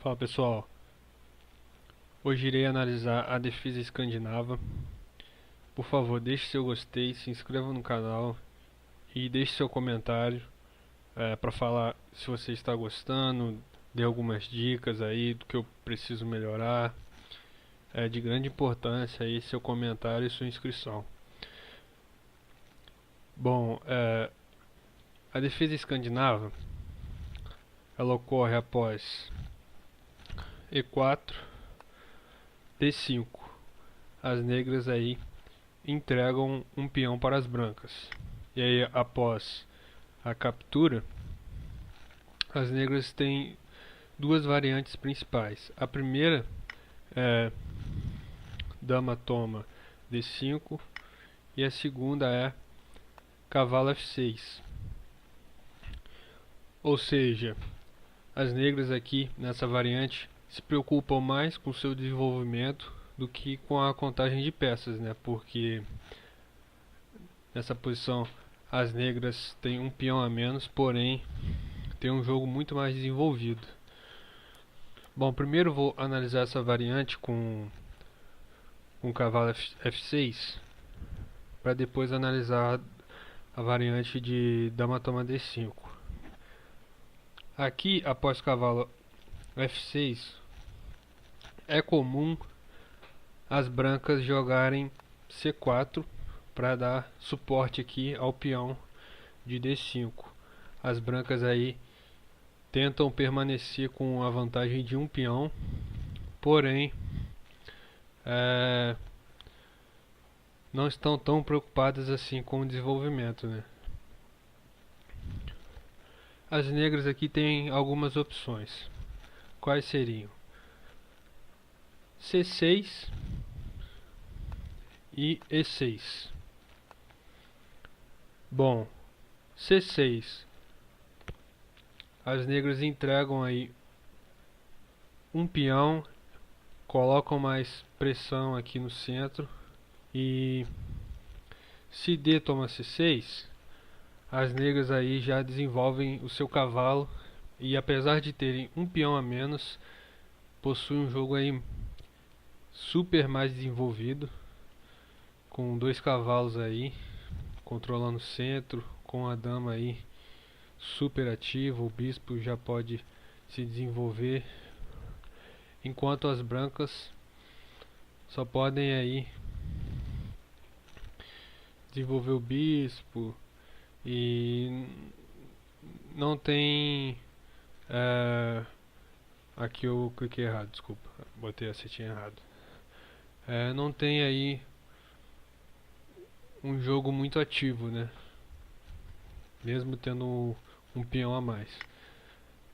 Fala pessoal, hoje irei analisar a defesa escandinava. Por favor, deixe seu gostei, se inscreva no canal e deixe seu comentário para falar se você está gostando, dê algumas dicas aí do que eu preciso melhorar. É de grande importância aí seu comentário e sua inscrição. Bom, a defesa escandinava ela ocorre após E4, D5. As negras aí entregam um peão para as brancas. E aí, após a captura, as negras têm duas variantes principais. A primeira é dama toma D5 e a segunda é cavalo F6. Ou seja, as negras aqui nessa variante se preocupam mais com seu desenvolvimento do que com a contagem de peças, né? Porque nessa posição as negras têm um peão a menos, porém tem um jogo muito mais desenvolvido. Bom, primeiro vou analisar essa variante com cavalo F6, para depois analisar a variante de dama toma D5. Aqui, após cavalo F6, é comum as brancas jogarem C4 para dar suporte aqui ao peão de D5. As brancas aí tentam permanecer com a vantagem de um peão, porém não estão tão preocupadas assim com o desenvolvimento, né? As negras aqui têm algumas opções. Quais seriam? C6 e E6. Bom, C6. As negras entregam aí um peão, colocam mais pressão aqui no centro e se D toma C6, as negras aí já desenvolvem o seu cavalo e apesar de terem um peão a menos, possuem um jogo aí super mais desenvolvido, com dois cavalos aí controlando o centro, com a dama aí super ativa, o bispo já pode se desenvolver, enquanto as brancas só podem aí desenvolver o bispo e não tem aqui eu cliquei errado, desculpa, botei a setinha errado. Não tem aí um jogo muito ativo, né? Mesmo tendo um peão a mais.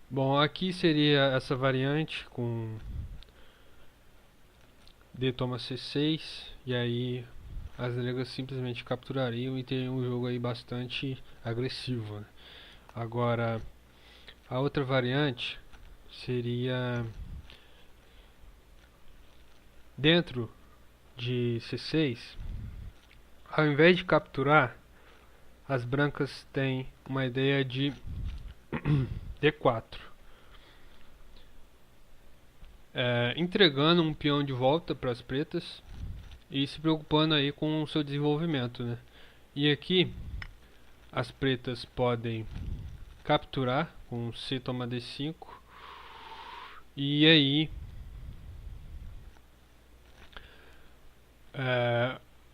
Bom, aqui seria essa variante com D toma C6 e aí as negras simplesmente capturariam e teriam um jogo aí bastante agressivo, né? Agora, a outra variante seria dentro de C6, ao invés de capturar, as brancas têm uma ideia de D4, entregando um peão de volta para as pretas e se preocupando aí com o seu desenvolvimento, né? E aqui as pretas podem capturar com C toma D5 e aí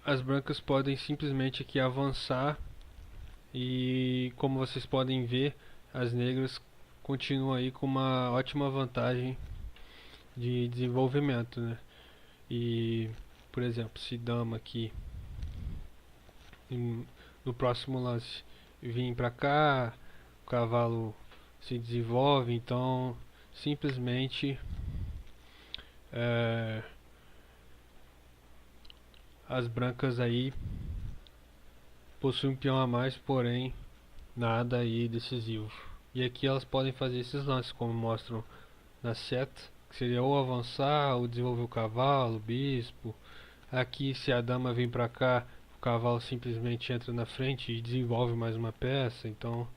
as brancas podem simplesmente aqui avançar e como vocês podem ver, as negras continuam aí com uma ótima vantagem de desenvolvimento, né? E por exemplo, se dama aqui no próximo lance vir para cá, o cavalo se desenvolve, então simplesmente as brancas aí possuem um peão a mais, porém nada aí decisivo. E aqui elas podem fazer esses lances como mostram na seta, que seria ou avançar, ou desenvolver o cavalo, o bispo. Aqui se a dama vem para cá, o cavalo simplesmente entra na frente e desenvolve mais uma peça. Então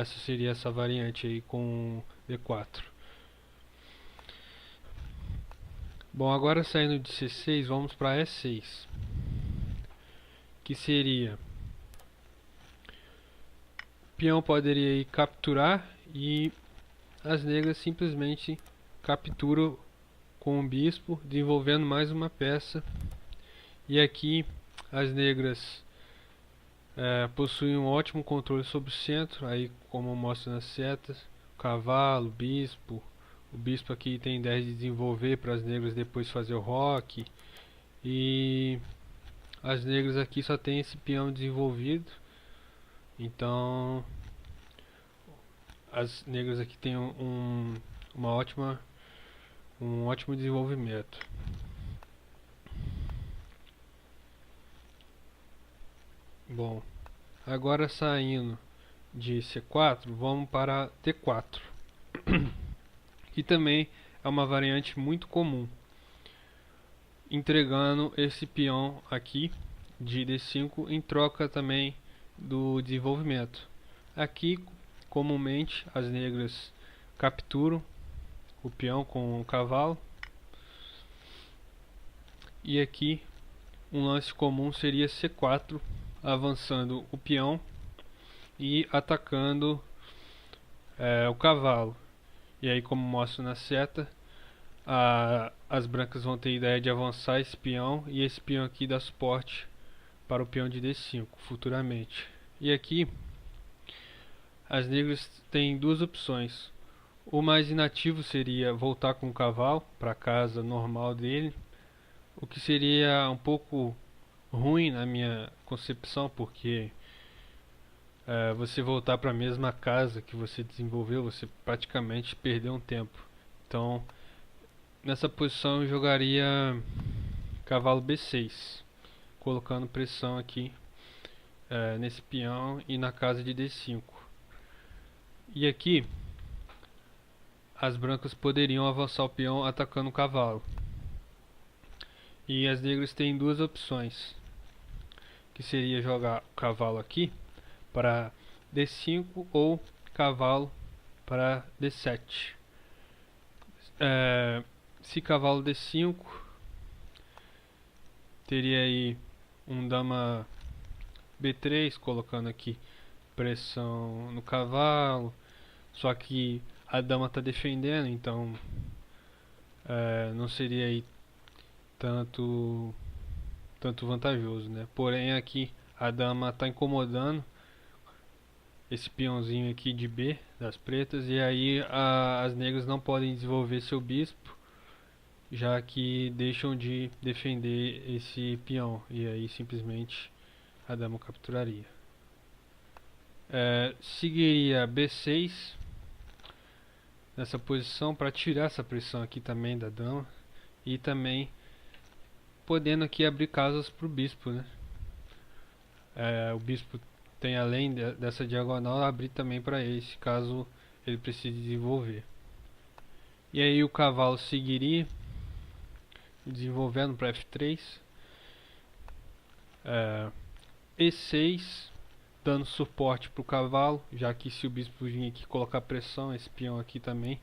essa seria essa variante aí com D4. Bom, agora saindo de C6, vamos para E6, que seria, o peão poderia ir capturar e as negras simplesmente capturam com o bispo, desenvolvendo mais uma peça. E aqui as negras possuem um ótimo controle sobre o centro, aí como mostra nas setas, cavalo, bispo. O bispo aqui tem ideia de desenvolver para as negras depois fazer o roque. E as negras aqui só tem esse peão desenvolvido. Então as negras aqui têm uma ótima, um ótimo desenvolvimento. Bom, agora saindo de C4, vamos para D4, que também é uma variante muito comum, entregando esse peão aqui de D5 em troca também do desenvolvimento. Aqui, comumente, as negras capturam o peão com o cavalo, e aqui um lance comum seria C4, avançando o peão e atacando o cavalo. E aí, como mostra na seta, as brancas vão ter ideia de avançar esse peão, e esse peão aqui dá suporte para o peão de D5 futuramente. E aqui as negras têm duas opções. O mais inativo seria voltar com o cavalo para a casa normal dele, o que seria um pouco ruim na minha concepção, porque você voltar para a mesma casa que você desenvolveu, você praticamente perdeu um tempo. Então, nessa posição eu jogaria cavalo B6, colocando pressão aqui nesse peão e na casa de D5. E aqui as brancas poderiam avançar o peão atacando o cavalo. E as negras têm duas opções, que seria jogar o cavalo aqui para D5 ou cavalo para D7. Se cavalo D5, teria aí um dama B3, colocando aqui pressão no cavalo, só que a dama está defendendo, então não seria aí tanto vantajoso, né? Porém aqui a dama está incomodando esse peãozinho aqui de B das pretas, e aí as negras não podem desenvolver seu bispo, já que deixam de defender esse peão, e aí simplesmente a dama capturaria. Seguiria B6 nessa posição para tirar essa pressão aqui também da dama, e também podendo aqui abrir casas para o bispo, né? O bispo tem, além dessa diagonal, abrir também para esse, caso ele precise desenvolver. E aí o cavalo seguiria desenvolvendo para F3, E6, dando suporte para o cavalo, já que se o bispo vir aqui colocar pressão, esse peão aqui também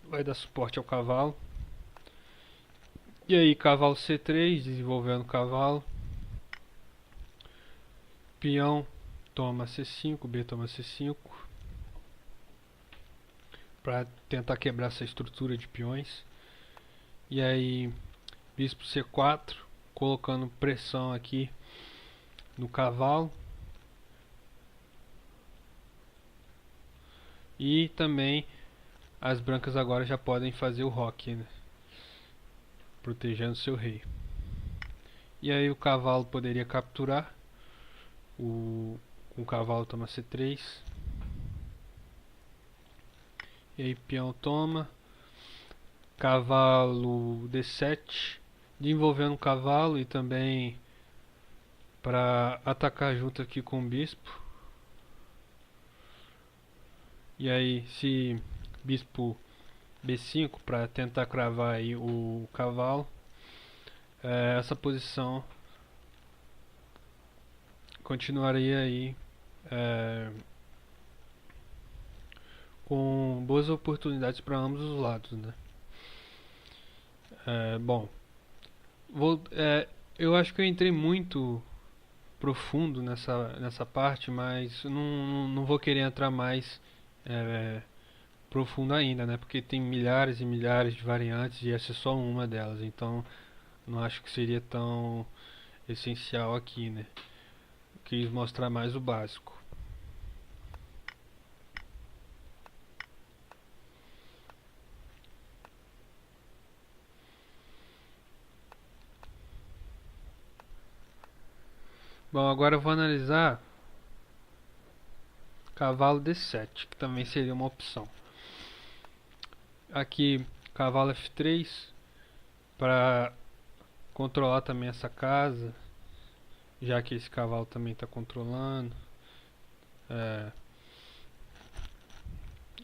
vai dar suporte ao cavalo. E aí cavalo C3, desenvolvendo o cavalo, peão toma C5, B toma C5, para tentar quebrar essa estrutura de peões. E aí bispo C4, colocando pressão aqui no cavalo. E também as brancas agora já podem fazer o roque, né? Protegendo seu rei. E aí o cavalo poderia capturar. O cavalo toma C3. E aí peão toma. Cavalo D7, desenvolvendo o cavalo e também para atacar junto aqui com o bispo. E aí se bispo B5 para tentar cravar aí o cavalo, essa posição continuaria aí com boas oportunidades para ambos os lados, né? Bom, vou, eu acho que eu entrei muito profundo nessa parte, mas não vou querer entrar mais é, profundo ainda, né? Porque tem milhares e milhares de variantes e essa é só uma delas, então não acho que seria tão essencial aqui, né? Quis mostrar mais o básico. Bom, agora eu vou analisar cavalo D7, que também seria uma opção. Aqui, cavalo F3 para controlar também essa casa, já que esse cavalo também está controlando.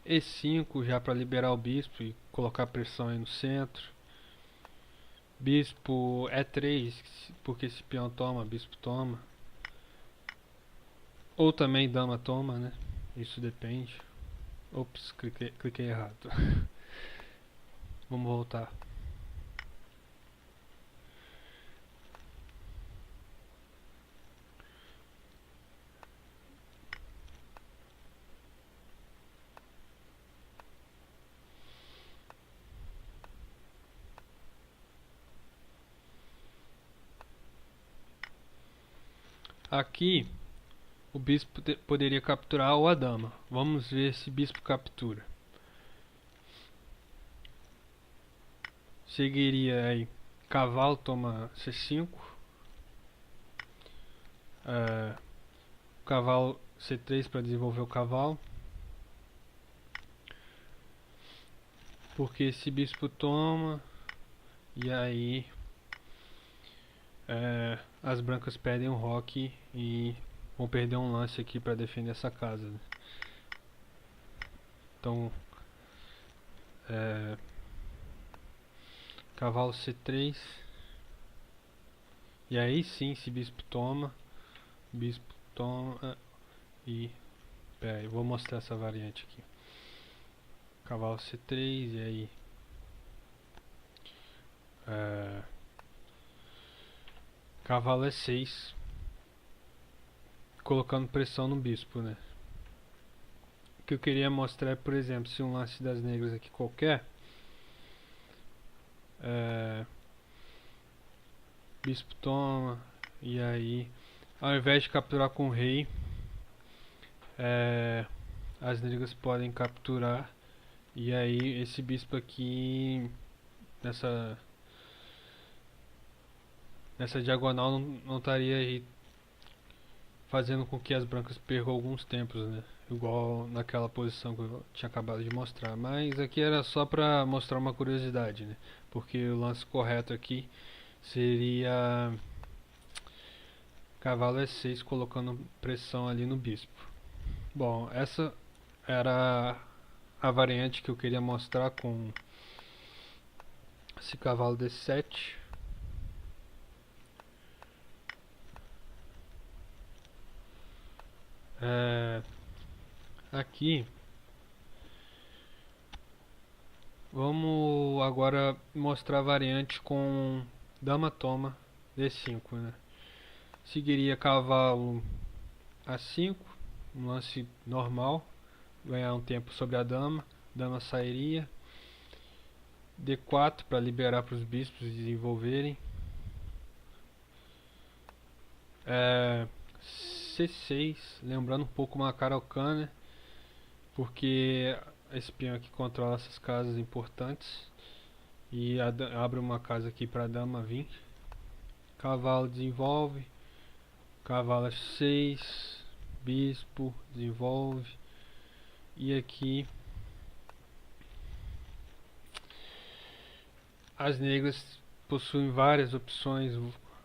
E5 já para liberar o bispo e colocar pressão aí no centro. Bispo E3, porque esse peão toma, bispo toma. Ou também dama toma, né? Isso depende. Ops, cliquei errado. Vamos voltar. Aqui o bispo poderia capturar ou a dama. Vamos ver se bispo captura. Seguiria aí cavalo toma C5, cavalo C3 para desenvolver o cavalo, porque esse bispo toma e aí as brancas perdem o roque e vão perder um lance aqui para defender essa casa, né? Então cavalo C3 e aí sim esse bispo toma e pera aí, vou mostrar essa variante aqui. Cavalo C3 e aí cavalo E6 colocando pressão no bispo, né? O que eu queria mostrar é, por exemplo, se um lance das negras aqui qualquer, bispo toma e aí ao invés de capturar com o rei, as negras podem capturar e aí esse bispo aqui nessa diagonal não estaria aí fazendo com que as brancas percam alguns tempos, né? Igual naquela posição que eu tinha acabado de mostrar. Mas aqui era só para mostrar uma curiosidade, né? Porque o lance correto aqui seria cavalo E6 colocando pressão ali no bispo. Bom, essa era a variante que eu queria mostrar com esse cavalo D7. Aqui vamos agora mostrar a variante com dama toma D5, né? Seguiria cavalo A5, um lance normal, ganhar um tempo sobre a dama, dama sairia, D4 para liberar para os bispos desenvolverem, C6, lembrando um pouco uma Caro-Kann, porque esse peão aqui controla essas casas importantes e abre uma casa aqui para a dama vir. Cavalo desenvolve, cavalo F6, bispo desenvolve e aqui as negras possuem várias opções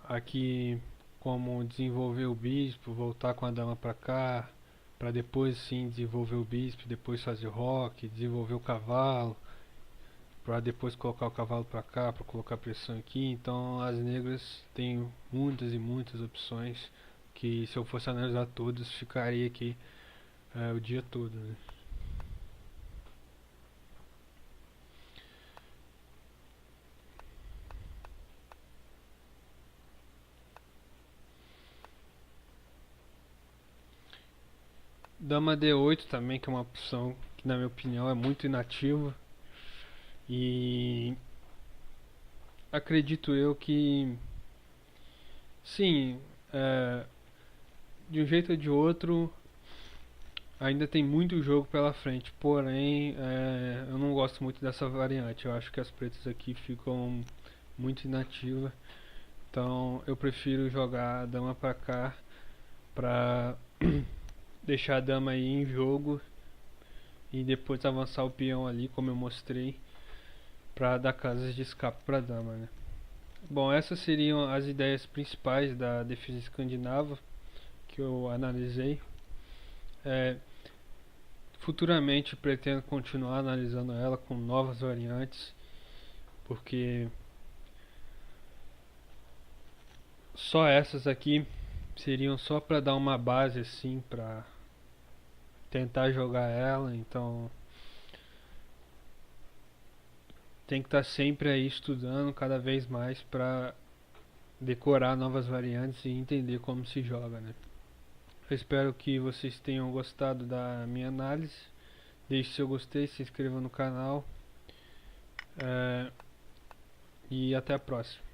aqui, como desenvolver o bispo, voltar com a dama para cá, para depois sim desenvolver o bispo, depois fazer roque, desenvolver o cavalo, para depois colocar o cavalo para cá, para colocar pressão aqui. Então as negras têm muitas e muitas opções que, se eu fosse analisar todas, ficaria aqui o dia todo, né? Dama D8 também, que é uma opção que na minha opinião é muito inativa. E acredito eu que sim, de um jeito ou de outro ainda tem muito jogo pela frente, porém eu não gosto muito dessa variante. Eu acho que as pretas aqui ficam muito inativas, então eu prefiro jogar a dama pra cá pra deixar a dama aí em jogo e depois avançar o peão ali, como eu mostrei, pra dar casas de escape pra dama, né? Bom, essas seriam as ideias principais da defesa escandinava que eu analisei. É, futuramente pretendo continuar analisando ela com novas variantes, porque só essas aqui seriam só para dar uma base assim para tentar jogar ela, então tem que estar sempre aí estudando cada vez mais para decorar novas variantes e entender como se joga, né? Eu espero que vocês tenham gostado da minha análise. Deixe seu gostei, se inscreva no canal, e até a próxima.